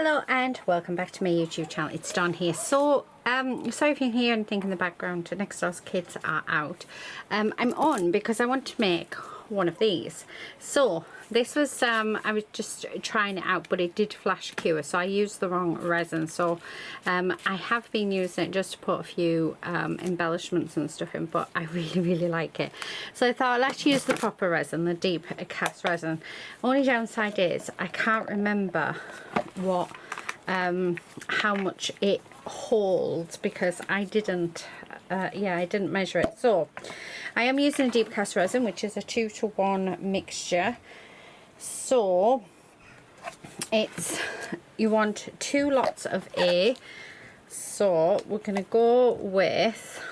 Hello and welcome back to my YouTube channel. It's Dawn here. So sorry if you can hear anything in the background. Next door's kids are out. I'm on because I want to make one of these. So this was I was just trying it out, but it did flash cure, so I used the wrong resin. So I have been using it just to put a few embellishments and stuff in, but I really like it. So I thought, let's use the proper resin, the deep cast resin. Only downside is I can't remember what how much it holds because I didn't I didn't measure it. So I am using a deep cast resin, which is a 2-to-1 mixture. So it's, you want 2 lots of A. So we're gonna go with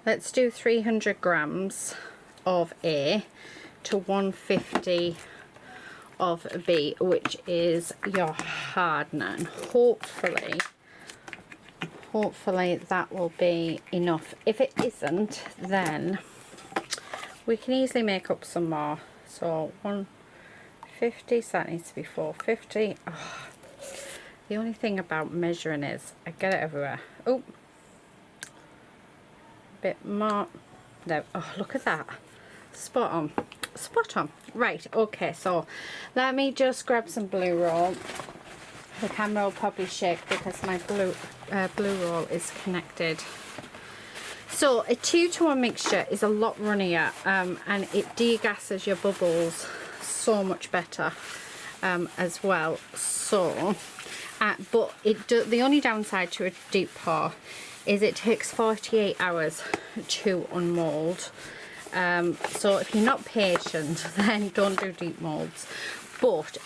let's do 300 grams of A to 150 of B, which is your hardening. Hopefully that will be enough. If it isn't, then we can easily make up some more. So 150, so that needs to be 450. Oh, the only thing about measuring is I get it everywhere. Oh, a bit more. No, oh, look at that. Spot on. Spot on. Right, okay, so let me just grab some blue roll. The camera will probably shake because my blue roll is connected. So a 2-to-1 mixture is a lot runnier and it degasses your bubbles so much better as well. So but the only downside to a deep pour is it takes 48 hours to unmold. So if you're not patient, then don't do deep molds. But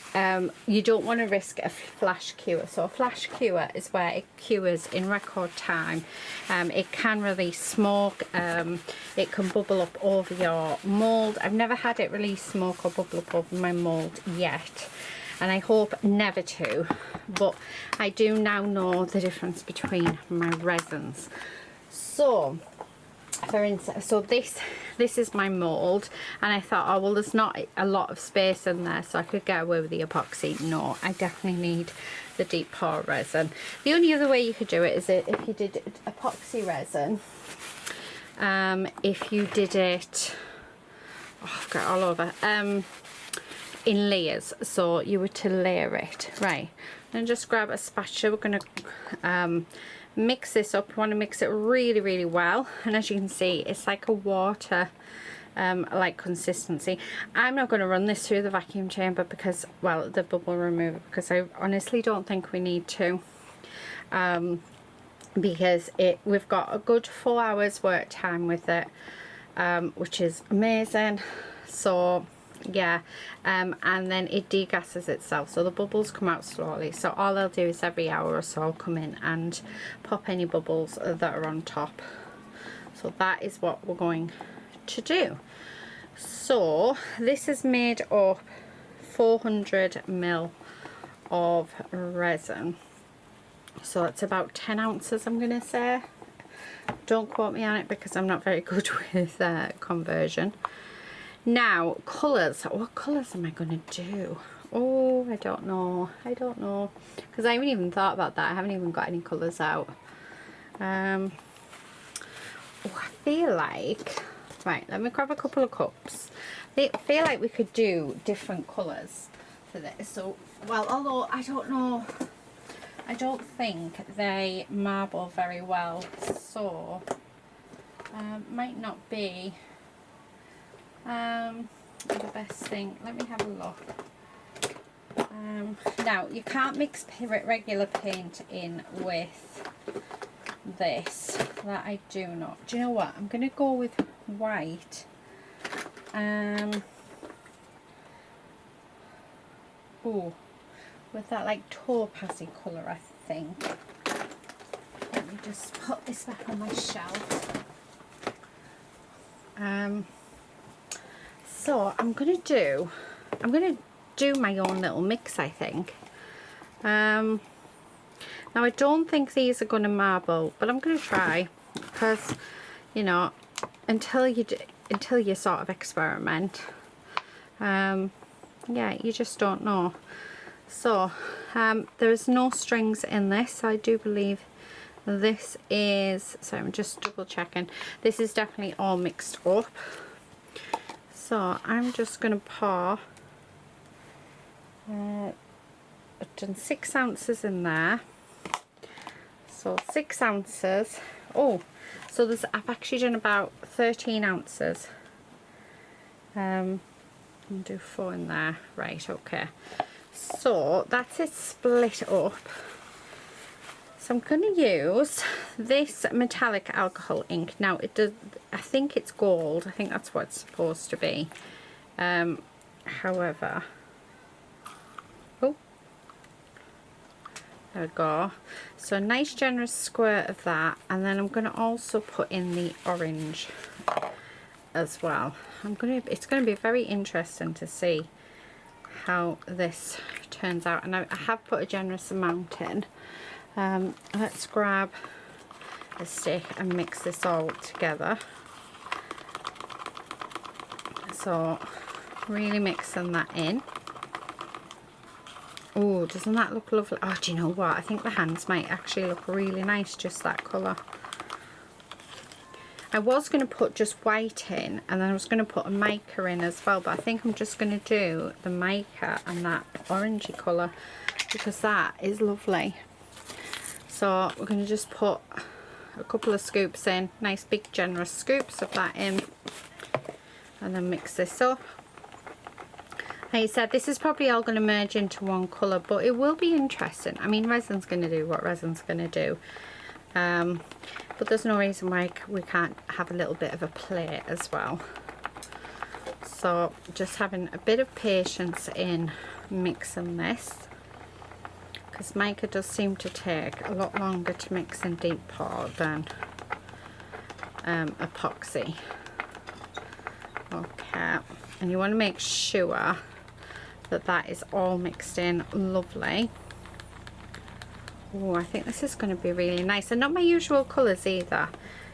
you don't want to risk a flash cure. So a flash cure is where it cures in record time. It can release smoke. It can bubble up over your mold. I've never had it release smoke or bubble up over my mold yet, and I hope never to. But I do now know the difference between my resins. So for instance, so this is my mold, and I thought, oh well, there's not a lot of space in there, so I could get away with the epoxy. No, I definitely need the deep pour resin. The only other way you could do it is if you did epoxy resin, if you did it, oh, I've got it all over, in layers. So you were to layer it, right? And just grab a spatula. We're going to mix this up. You want to mix it really well, and as you can see, it's like a water like consistency. I'm not going to run this through the vacuum chamber because, well, the bubble remover, because I honestly don't think we need to, because we've got a good 4 hours work time with it, which is amazing. So yeah, and then it degasses itself, so the bubbles come out slowly. So all I'll do is every hour or so I'll come in and pop any bubbles that are on top. So that is what we're going to do. So this is made up 400 ml of resin, so it's about 10 ounces, I'm gonna say. Don't quote me on it because I'm not very good with conversion. Now, colours. What colours am I going to do? Oh, I don't know. Because I haven't even thought about that. I haven't even got any colours out. Oh, I feel like... Right, let me grab a couple of cups. I feel like we could do different colours for this. So, well, although I don't know... I don't think they marble very well. So, might not be... the best thing. Let me have a look. Now you can't mix regular paint in with this, that I do not. Do you know what, I'm gonna go with white. Oh, with that like topaz-y colour, I think. Let me just put this back on my shelf. So I'm gonna do my own little mix, I think. Now I don't think these are gonna marble, but I'm gonna try, because you know, until you sort of experiment, yeah, you just don't know. So there is no strings in this. I do believe this is, so I'm just double checking, this is definitely all mixed up. So I'm just going to pour, I've done 6 ounces in there, so 6 ounces. Oh, so there's, I've actually done about 13 ounces. I'll do 4 in there. Right, okay, so that's it split up. So I'm going to use this metallic alcohol ink. Now it does, I think it's gold, I think that's what it's supposed to be. However, oh, there we go. So a nice generous squirt of that, and then I'm going to also put in the orange as well. It's going to be very interesting to see how this turns out, and I have put a generous amount in. Let's grab a stick and mix this all together. So really mixing that in. Oh, doesn't that look lovely? Oh, do you know what? I think the hands might actually look really nice, just that colour. I was going to put just white in, and then I was going to put a mica in as well, but I think I'm just going to do the mica and that orangey colour because that is lovely. So we're going to just put a couple of scoops in, nice big generous scoops of that in, and then mix this up. Like I said, this is probably all going to merge into one colour, but it will be interesting. I mean, resin's going to do what resin's going to do. But there's no reason why we can't have a little bit of a play as well. So just having a bit of patience in mixing this, because mica does seem to take a lot longer to mix in deep pour than epoxy. Okay, and you want to make sure that that is all mixed in lovely. Oh, I think this is going to be really nice, and not my usual colours either.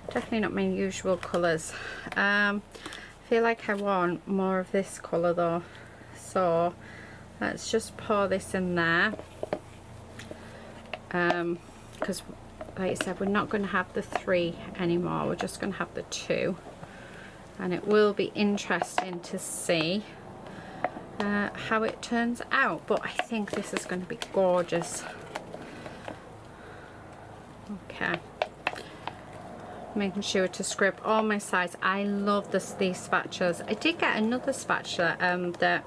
Definitely not my usual colours. I feel like I want more of this colour though, so let's just pour this in there, because like I said, we're not going to have the 3 anymore, we're just going to have the 2, and it will be interesting to see how it turns out, but I think this is going to be gorgeous. Okay, making sure to scrape all my sides. I love these spatulas. I did get another spatula that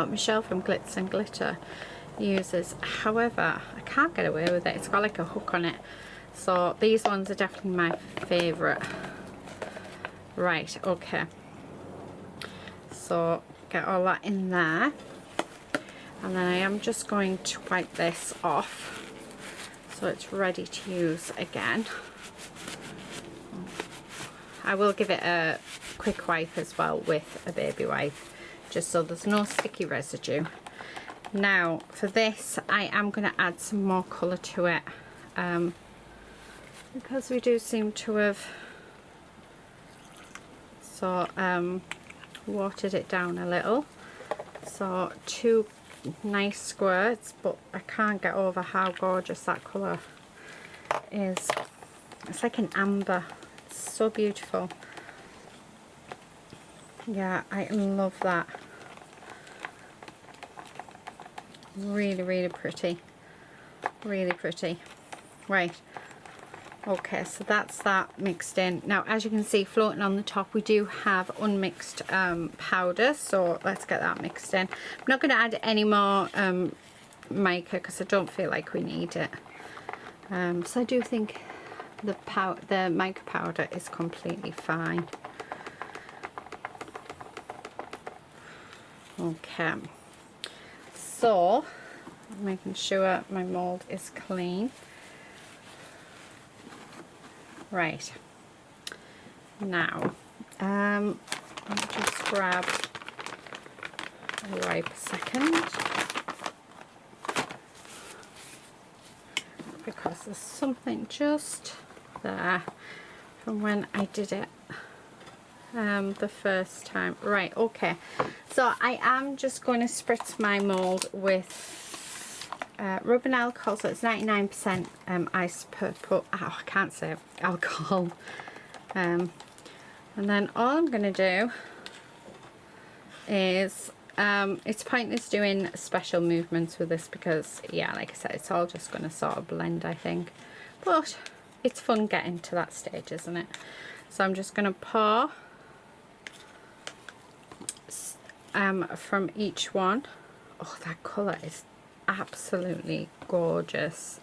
Michelle from Glitz and Glitter uses, however I can't get away with it. It's got like a hook on it, so these ones are definitely my favourite. Right, okay, so get all that in there, and then I am just going to wipe this off so it's ready to use again. I will give it a quick wipe as well with a baby wipe, just so there's no sticky residue. Now for this I am going to add some more colour to it, because we do seem to have watered it down a little. So 2 nice squirts, but I can't get over how gorgeous that colour is. It's like an amber, it's so beautiful. Yeah, I love that. Really, really pretty, really pretty. Right, okay, so that's that mixed in. Now as you can see, floating on the top we do have unmixed powder, so let's get that mixed in. I'm not going to add any more mica because I don't feel like we need it. So I do think the mica powder is completely fine. Okay, so making sure my mold is clean. Right, now let me just grab a wipe a second, because there's something just there from when I did it the first time. Right, okay. So I am just going to spritz my mould with rubbing alcohol, so it's 99% I can't say alcohol. And then all I'm going to do is, it's pointless doing special movements with this because, yeah, like I said, it's all just going to sort of blend, I think. But it's fun getting to that stage, isn't it? So I'm just going to pour from each one. Oh, that colour is absolutely gorgeous.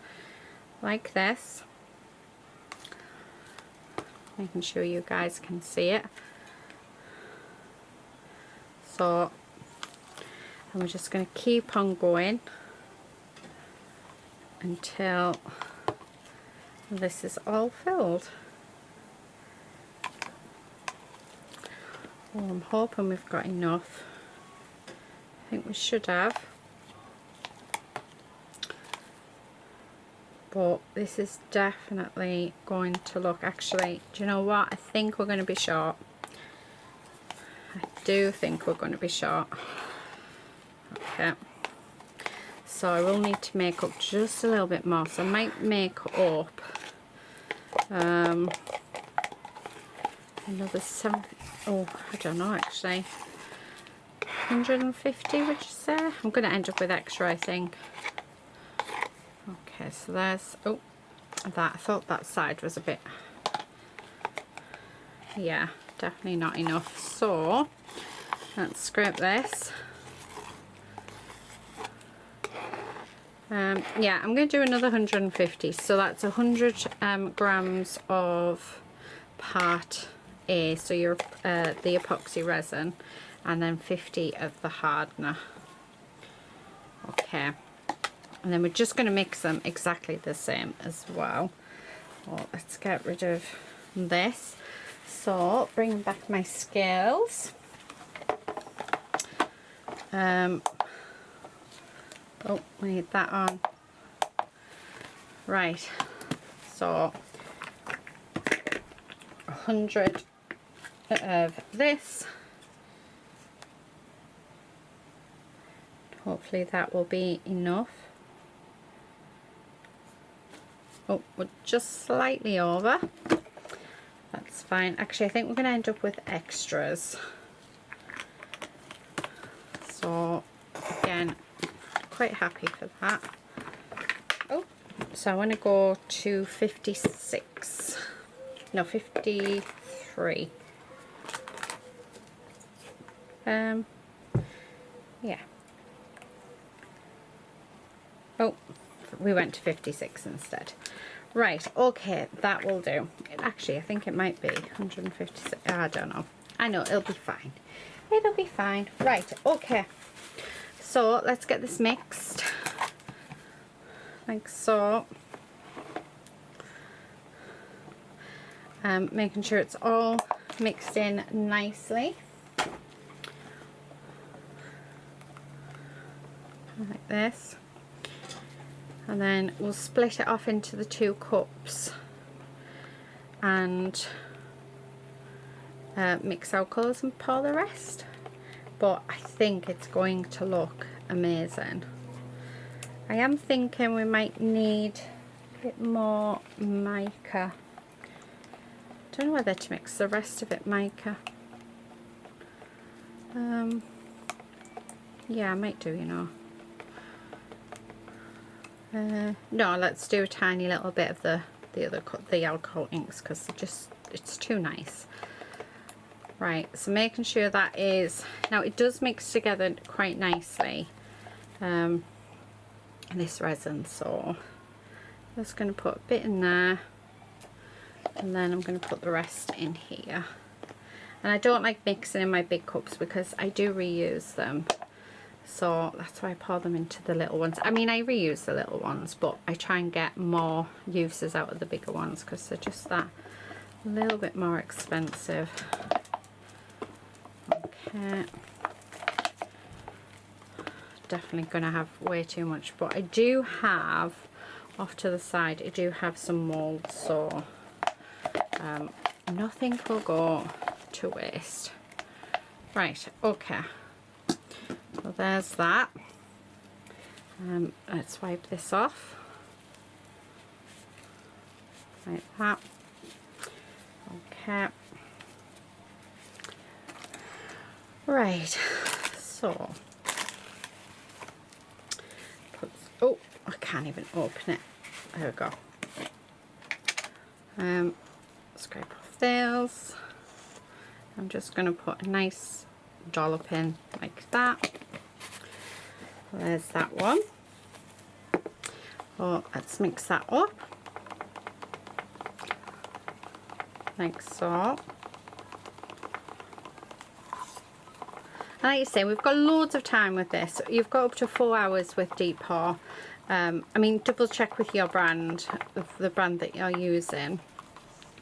Like this. Making sure you guys can see it. So, and we're just going to keep on going until this is all filled. Oh, I'm hoping we've got enough. I think we should have. But this is definitely going to look, actually, do you know what? I think we're going to be short. I do think we're going to be short. Okay. So I will need to make up just a little bit more. So I might make up another 7, oh, I don't know actually. 150, would you say? I'm going to end up with extra, I think. Okay, so there's, oh, that, I thought that side was a bit, yeah, definitely not enough. So let's scrape this. Yeah, I'm going to do another 150, so that's 100 grams of part A, so your the epoxy resin, and then 50 of the hardener. Okay, and then we're just going to mix them exactly the same as well. Well, let's get rid of this. So bring back my scales. Oh, we need that on. Right, so 100 of this. Hopefully that will be enough. Oh, we're just slightly over. That's fine. Actually, I think we're going to end up with extras. So, again, quite happy for that. Oh, so I want to go to 56. No, 53. Yeah. Oh, we went to 56 instead. Right, okay, that will do. Actually, I think it might be 156. I don't know. I know, it'll be fine. It'll be fine. Right, okay. So, let's get this mixed. Like so. Making sure it's all mixed in nicely. Like this. And then we'll split it off into the 2 cups and mix our colours and pour the rest. But I think it's going to look amazing. I am thinking we might need a bit more mica. Don't know whether to mix the rest of it mica. Yeah, I might do, you know. No, let's do a tiny little bit of the alcohol inks because it's too nice. Right, so making sure that is, now it does mix together quite nicely, this resin, so I'm just going to put a bit in there and then I'm going to put the rest in here. And I don't like mixing in my big cups because I do reuse them. So that's why I pour them into the little ones. I mean, I reuse the little ones, but I try and get more uses out of the bigger ones because they're just that little bit more expensive. Okay. Definitely going to have way too much, but I do have, off to the side, I do have some molds, so nothing will go to waste. Right, okay, so there's that. Let's wipe this off like that. Okay, right, so oh, I can't even open it. There we go. Scrape off those. I'm just going to put a nice dollop in like that. There's that one. Oh, let's mix that up like so. Like you say, we've got loads of time with this. You've got up to 4 hours with Depot. I mean, double check with your brand, the brand that you're using.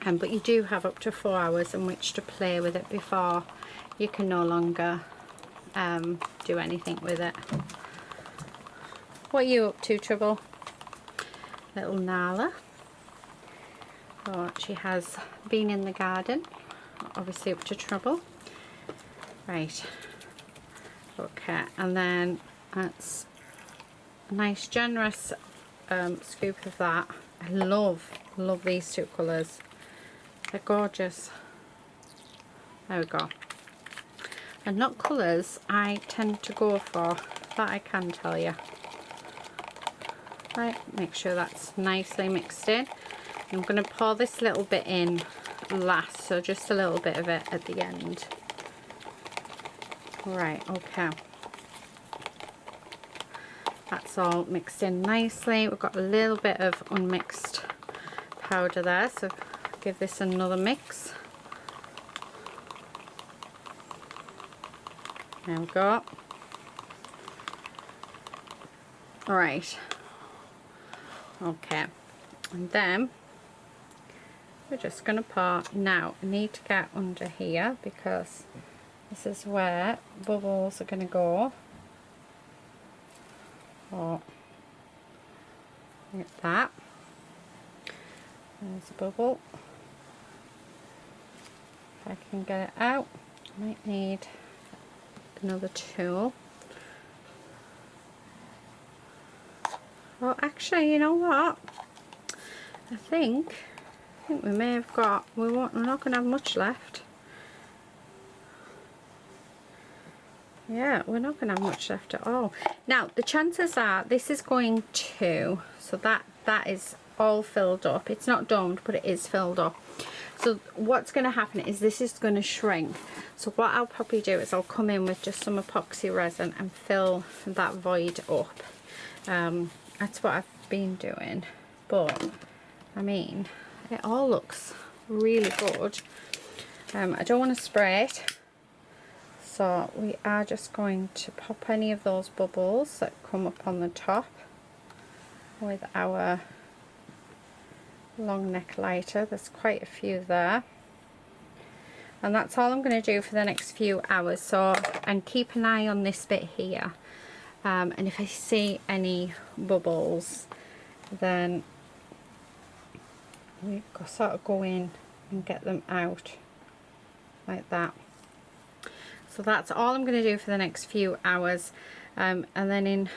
But you do have up to 4 hours in which to play with it before you can no longer do anything with it. What are you up to, Trouble? Little Nala. Oh, she has been in the garden, obviously up to trouble. Right. Okay, and then that's a nice generous scoop of that. I love these two colours. They're gorgeous. There we go. And not colours I tend to go for, that I can tell you. Right, make sure that's nicely mixed in. I'm going to pour this little bit in last, so just a little bit of it at the end. Right, okay. That's all mixed in nicely. We've got a little bit of unmixed powder there, so give this another mix. There we go. Alright. Okay. And then we're just going to pour. Now I need to get under here because this is where bubbles are going to go. Oh, like that. There's a bubble. If I can get it out, I might need another tool. Well, actually, you know what? I think we may have got. We're not going to have much left. Yeah, we're not going to have much left at all. Now, the chances are this is going to. So that is all filled up. It's not domed, but it is filled up. So what's going to happen is this is going to shrink. So what I'll probably do is I'll come in with just some epoxy resin and fill that void up. That's what I've been doing. But I mean, it all looks really good. I don't want to spray it. So we are just going to pop any of those bubbles that come up on the top with our long neck lighter. There's quite a few there. And that's all I'm going to do for the next few hours. So, and keep an eye on this bit here. And if I see any bubbles, then we sort of go in and get them out like that. So that's all I'm going to do for the next few hours. And then in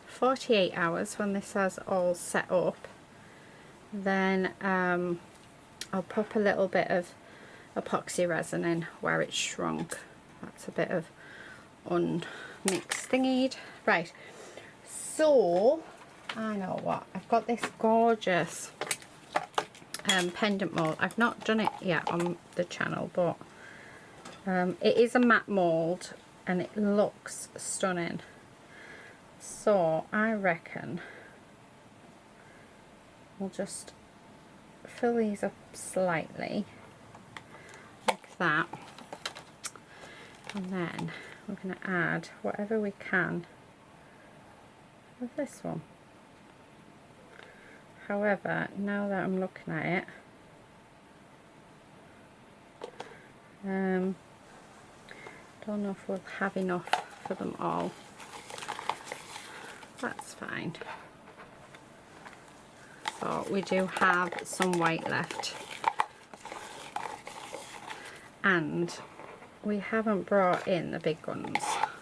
48 hours, when this has all set up, then I'll pop a little bit of epoxy resin in where it's shrunk. That's a bit of unmixed thingied. Right, so I know what, I've got this gorgeous pendant mold. I've not done it yet on the channel, but it is a matte mold and it looks stunning. So I reckon we'll just fill these up slightly like that, and then we're going to add whatever we can with this one. However, now that I'm looking at it, don't know if we'll have enough for them all. That's fine. So we do have some white left, and we haven't brought in the big guns,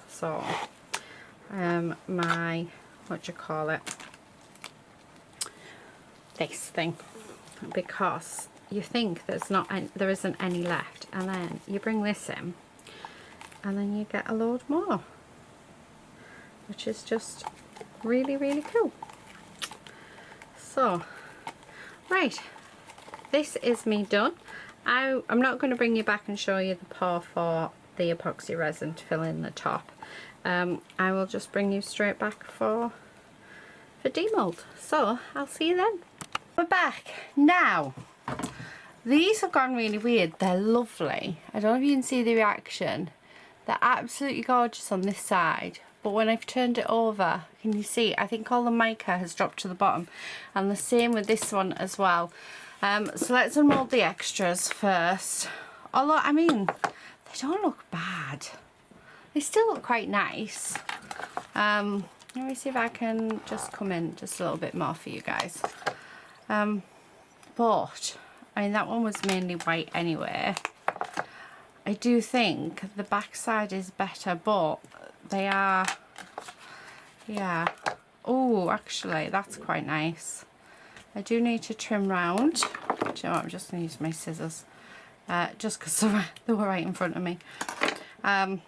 so my, what do you call it, this thing, because you think there isn't any left, and then you bring this in and then you get a load more, which is just really, really cool. So right, this is me done. I'm not going to bring you back and show you the pour for the epoxy resin to fill in the top. I will just bring you straight back for demold. So I'll see you then. We're back now. These have gone really weird. They're lovely. I don't know if you can see the reaction. They're absolutely gorgeous on this side, but when I've turned it over, can you see, I think all the mica has dropped to the bottom, and the same with this one as well. So let's unmold the extras first. Although, I mean, they don't look bad. They still look quite nice. Let me see if I can just come in just a little bit more for you guys. But I mean, that one was mainly white anyway. I do think the back side is better, but they are, yeah. Oh, actually, that's quite nice. I do need to trim round. Do you know what? I'm just going to use my scissors, just because they were right in front of me. I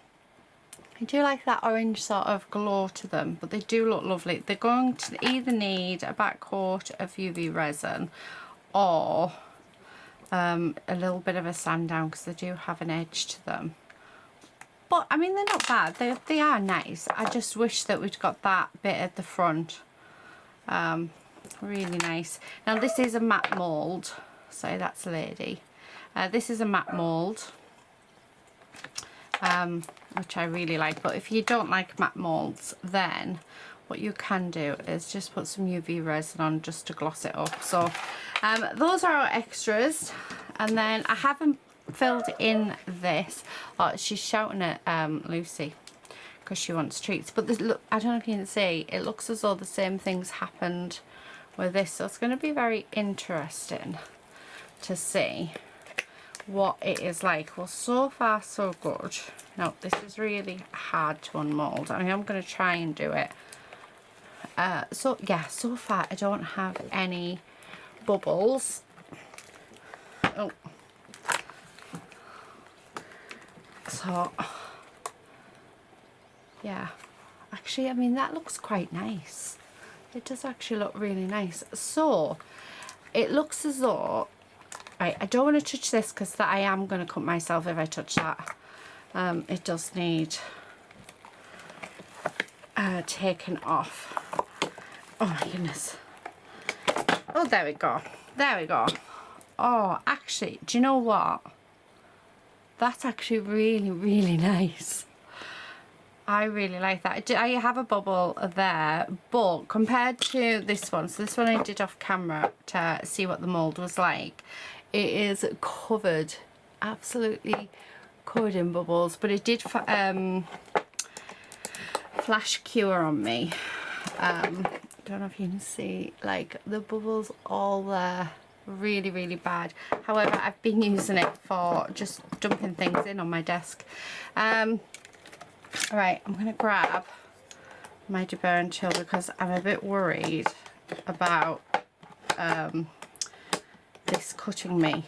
do like that orange sort of glow to them, but they do look lovely. They're going to either need a back coat of UV resin or a little bit of a sand down, because they do have an edge to them. But I mean, they're not bad. They are nice. I just wish that we'd got that bit at the front. Really nice. Now this is a matte mould. So that's a lady. This is a matte mould, which I really like. But if you don't like matte moulds, then what you can do is just put some UV resin on just to gloss it up. So those are our extras, and then I haven't filled in this. Oh, she's shouting at Lucy because she wants treats. But this, look, I don't know if you can see, it looks as though the same things happened with this, so it's going to be very interesting to see what it is like. Well, so far so good. Now this is really hard to unmold. I mean, I'm going to try and do it. So yeah, so far I don't have any bubbles. Oh, so yeah, actually, I mean, that looks quite nice. It does actually look really nice. So it looks as though, right, I don't want to touch this because I am going to cut myself if I touch that. It does need taken off. Oh my goodness. Oh, there we go. There we go. Oh, actually, do you know what? That's actually really, really nice. I really like that. I have a bubble there, but compared to this one, so this one I did off camera to see what the mould was like, it is covered, absolutely covered in bubbles, but it did flash cure on me. Don't know if you can see, like, the bubbles all there, really, really bad. However, I've been using it for just dumping things in on my desk. Alright, I'm going to grab my deburr and chill because I'm a bit worried about this cutting me,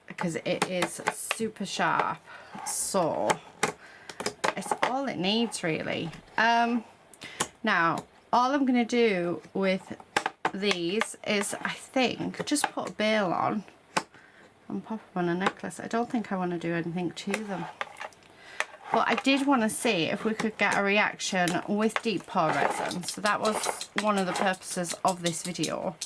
because it is super sharp. So it's all it needs, really. Now all I'm going to do with these is, I think, just put a bail on and pop them on a necklace. I don't think I want to do anything to them. But I did want to see if we could get a reaction with deep pour resin. So that was one of the purposes of this video.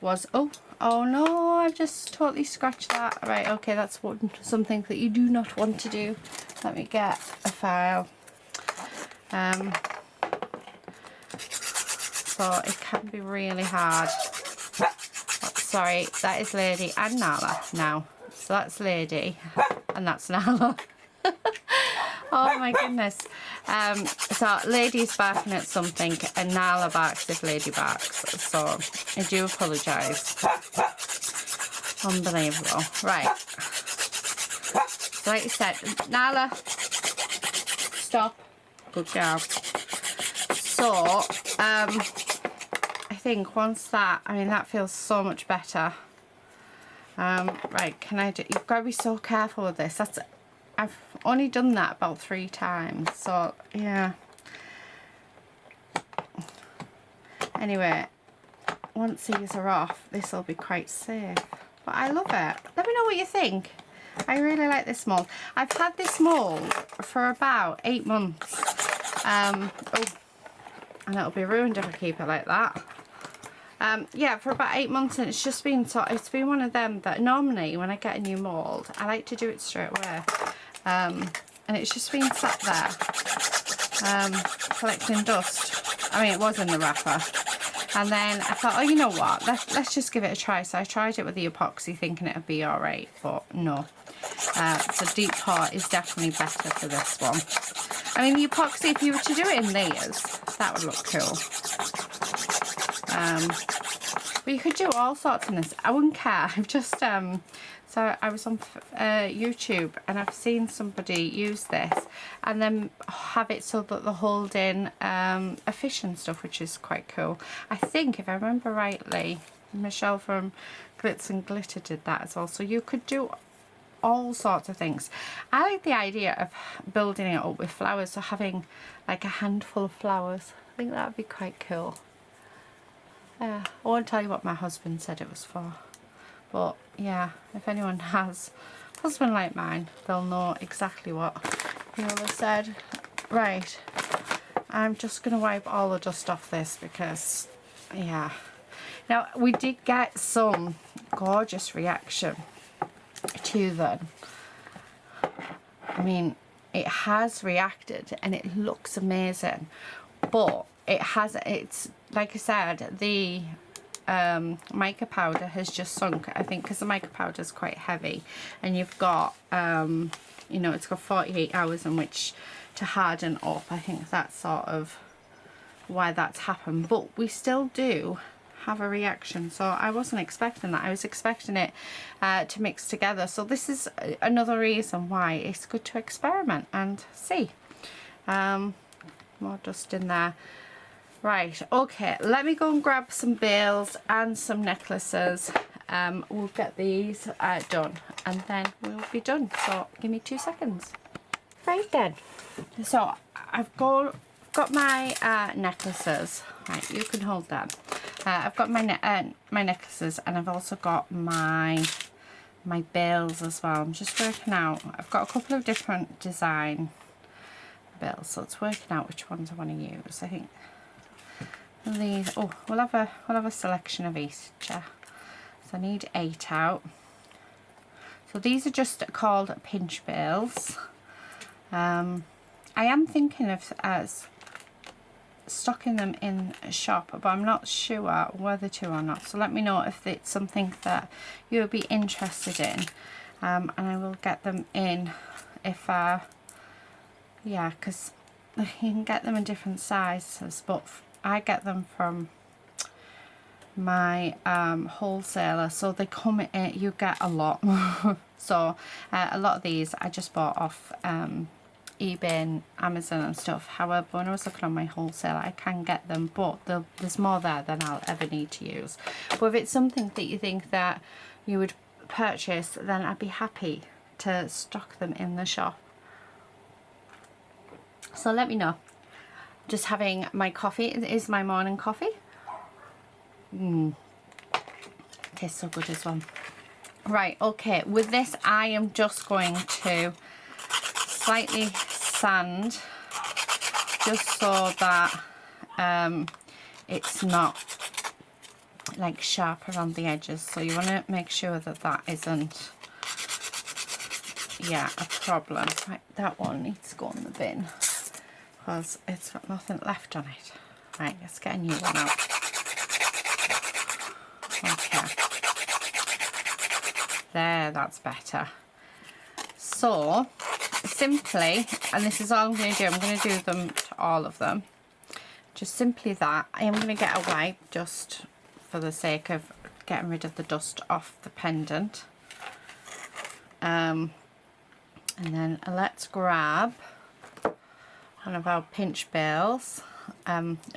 Was, oh no, I've just totally scratched that. Right, okay, that's something that you do not want to do. Let me get a file. So it can be really hard. Oh, sorry, that is Lady and Nala now. So that's Lady and that's Nala. Oh my goodness. So Lady's barking at something and Nala barks if Lady barks. So I do apologise. Unbelievable. Right. So like I said, Nala, stop, good girl. So I think once that, I mean, that feels so much better. Right, can I do, you've got to be so careful with this. I've only done that about 3 times, so yeah. Anyway, once these are off, this will be quite safe. But I love it. Let me know what you think. I really like this mould. I've had this mould for about 8 months. Oh, and it'll be ruined if I keep it like that. Yeah, for about 8 months, and it's just been it's been one of them that normally when I get a new mould, I like to do it straight away. And it's just been sat there collecting dust. I mean, it was in the wrapper. And then I thought, oh, you know what, let's just give it a try. So I tried it with the epoxy thinking it would be alright, but no. So deep pot is definitely better for this one. I mean, the epoxy, if you were to do it in layers, that would look cool. But you could do all sorts in this. I wouldn't care. I've just so I was on YouTube and I've seen somebody use this and then have it so that they're holding a fish and stuff, which is quite cool. I think, if I remember rightly, Michelle from Glitz and Glitter did that as well. So you could do all sorts of things. I like the idea of building it up with flowers, so having like a handful of flowers. I think that would be quite cool. I won't tell you what my husband said it was for, but yeah, if anyone has a husband like mine, they'll know exactly what he will have said. Right, I'm just going to wipe all the dust off this because, yeah. Now, we did get some gorgeous reaction to them. I mean, it has reacted and it looks amazing, but it's like I said, the mica powder has just sunk, I think, because the mica powder is quite heavy, and you've got you know, it's got 48 hours in which to harden up. I think that's sort of why that's happened, but we still do have a reaction, so I wasn't expecting that. I was expecting it to mix together, so this is another reason why it's good to experiment and see. More dust in there. Right, okay, let me go and grab some bales and some necklaces. We'll get these done and then we'll be done, so give me 2 seconds. Right then, so I've got my necklaces. Right, you can hold them. I've got my my necklaces, and I've also got my bales as well. I'm just working out, I've got a couple of different design bales, so it's working out which ones I want to use. I think these, oh, we'll have a selection of each. So I need 8 out. So these are just called pinch bales. I am thinking of stocking them in a shop, but I'm not sure whether to or not, so let me know if it's something that you would be interested in, and I will get them in if yeah, because you can get them in different sizes, but I get them from my wholesaler, so they come in, you get a lot. So a lot of these I just bought off eBay and Amazon and stuff. However, when I was looking on my wholesaler, I can get them, but there's more there than I'll ever need to use. But if it's something that you think that you would purchase, then I'd be happy to stock them in the shop. So let me know. Just having my coffee. It is my morning coffee. Tastes so good as well. Right, okay, with this I am just going to slightly sand, just so that it's not like sharp around the edges. So you want to make sure that that isn't, yeah, a problem. Right, that one needs to go in the bin because it's got nothing left on it. Right, let's get a new one out. Okay, there, that's better. So simply, and this is all I'm going to do, I'm going to do them to all of them, just simply that. I am going to get a wipe just for the sake of getting rid of the dust off the pendant, And then let's grab one of our pinch bales.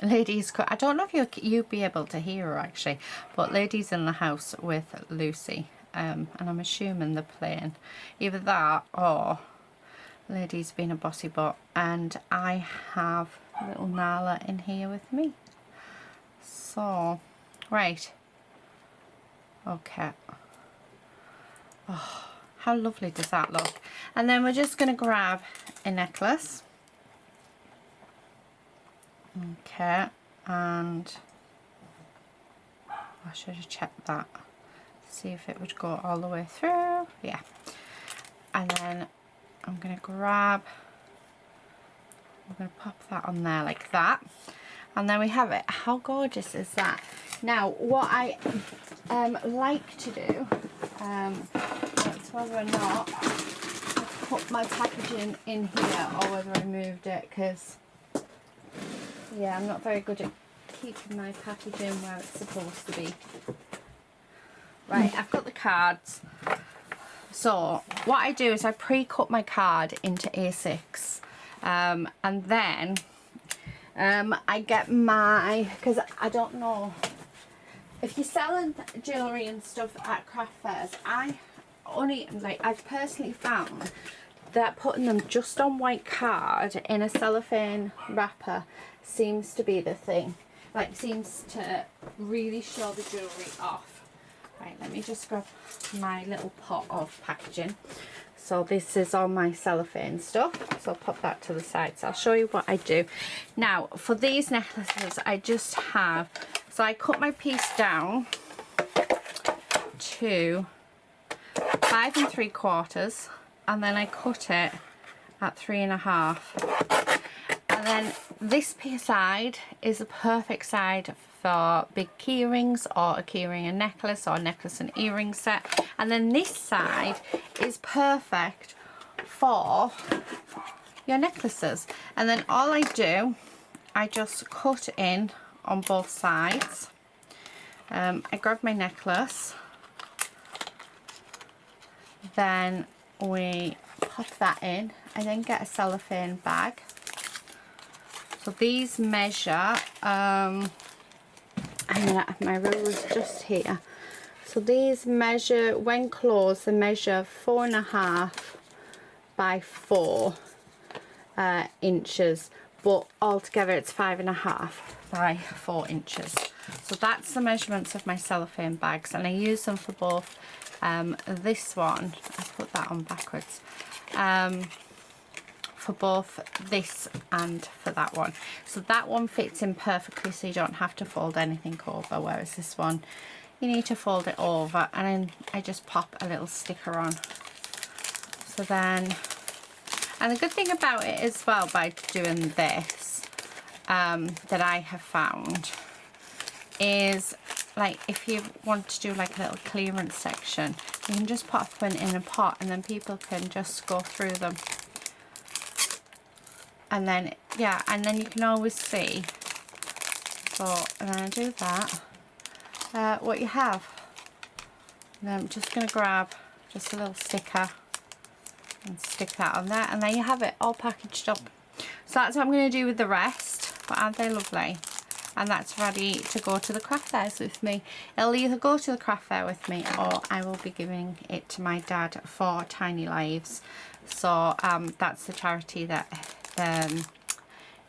Ladies, I don't know if you'd be able to hear her actually, but Lady's in the house with Lucy, and I'm assuming they're playing either that or Lady's been a bossy butt, and I have little Nala in here with me. So, right, okay. Oh, how lovely does that look? And then we're just going to grab a necklace. Okay, and I should have checked that, see if it would go all the way through. Yeah. And then I'm going to pop that on there like that, and then we have it. How gorgeous is that? Now what I like to do, that's whether or not I put my packaging in here or whether I moved it, because yeah, I'm not very good at keeping my packaging where it's supposed to be. Right, I've got the cards. So what I do is I pre-cut my card into A6, and then I get my, because I don't know if you're selling jewellery and stuff at craft fairs, I've personally found that putting them just on white card in a cellophane wrapper seems to be the thing. Like, seems to really show the jewellery off. Right, let me just grab my little pot of packaging. So this is all my cellophane stuff, so I'll pop that to the side. So I'll show you what I do. Now for these necklaces, I just have, so I cut my piece down to 5 3/4, and then I cut it at 3 1/2. And then this side is a perfect side for big key rings, or a key ring and necklace, or necklace and earring set. And then this side is perfect for your necklaces. And then all I do, I just cut in on both sides. I grab my necklace, then we pop that in. I then get a cellophane bag. So these measure, I'm gonna have my rules just here. So these measure, when closed, they measure 4 1/2 by 4 inches, but altogether it's 5 1/2 by 4 inches. So that's the measurements of my cellophane bags, and I use them for both this one, I put that on backwards, for both this and for that one. So that one fits in perfectly, so you don't have to fold anything over, whereas this one you need to fold it over, and then I just pop a little sticker on. So then, and the good thing about it as well, by doing this, that I have found, is like if you want to do like a little clearance section, you can just pop them in a pot, and then people can just go through them. And then, yeah, and then you can always see, so, and then I do that, what you have. And then I'm just going to grab just a little sticker and stick that on there, and there you have it, all packaged up. So that's what I'm going to do with the rest, but aren't they lovely? And that's ready to go to the craft fairs with me. It'll either go to the craft fair with me, or I will be giving it to my dad for Tiny Lives. So that's the charity that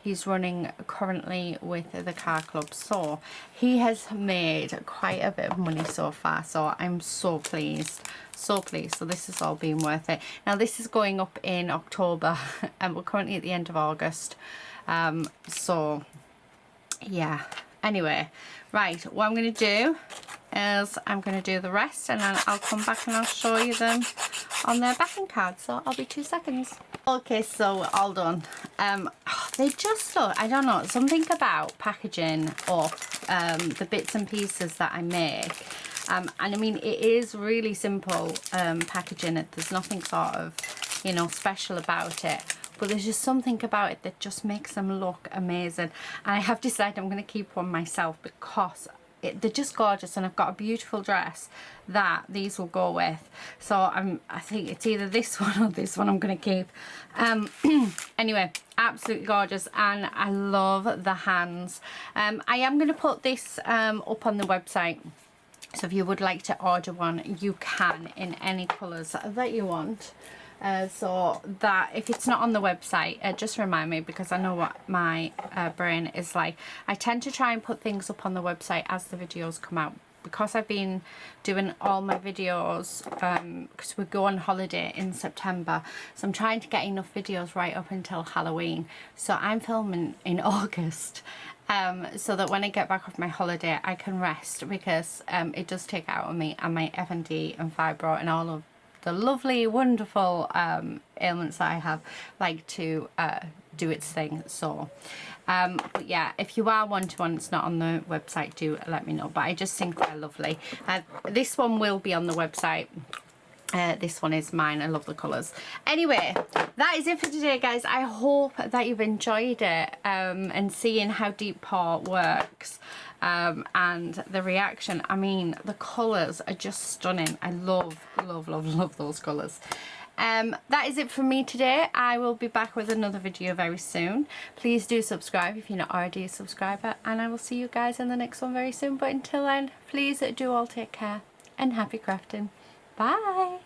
he's running currently with the car club. So he has made quite a bit of money so far, so I'm so pleased, so pleased. So this has all been worth it. Now this is going up in October and we're currently at the end of August, so yeah. Anyway, right, what I'm going to do is I'm going to do the rest, and then I'll come back and I'll show you them on their backing card. So I'll be 2 seconds. Okay, so we're all done. They just look, I don't know, something about packaging up the bits and pieces that I make. And I mean, it is really simple packaging. There's nothing sort of, you know, special about it. But there's just something about it that just makes them look amazing. And I have decided I'm going to keep one myself, because they're just gorgeous, and I've got a beautiful dress that these will go with. So I think it's either this one or this one I'm going to keep. Anyway, absolutely gorgeous, and I love the hands. I am going to put this up on the website, so if you would like to order one, you can, in any colours that you want. So that if it's not on the website, just remind me, because I know what my brain is like. I tend to try and put things up on the website as the videos come out, because I've been doing all my videos because we go on holiday in September, so I'm trying to get enough videos right up until Halloween. So I'm filming in August, so that when I get back off my holiday I can rest, because it does take out on me and my F&D and fibro and all of the lovely wonderful ailments that I have like to do its thing. So but yeah, if you are one-to-one, it's not on the website, do let me know. But I just think they're lovely. This one will be on the website. This one is mine. I love the colours. Anyway, that is it for today, guys. I hope that you've enjoyed it, and seeing how deep pour works, and the reaction. I mean, the colours are just stunning. I love those colours. That is it for me today. I will be back with another video very soon. Please do subscribe if you're not already a subscriber, and I will see you guys in the next one very soon. But until then, please do all take care and happy crafting. Bye.